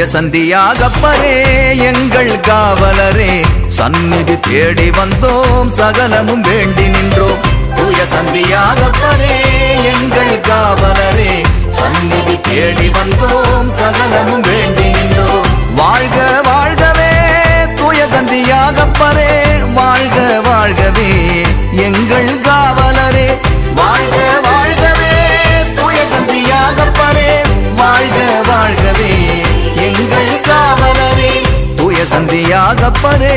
தூய சந்தியாகப்பரே எங்கள் காவலரே சந்நிதி தேடி வந்தோம் சகலமும் வேண்டி நின்றோம் தூய சந்தியாகப்பரே எங்கள் காவலரே சந்நிதி தேடி வந்தோம் சகலமும் வேண்டி நின்றோம் வாழ்க வாழ்கவே தூய சந்தியாகப்பரே வாழ்க வாழ்கவே எங்கள் காவலரே வாழ்க வாழ்கவே தூய சந்தியாகப்பரே வாழ்க வாழ்கவே எங்கள் காவலரே தூய சந்தியாகப்பரே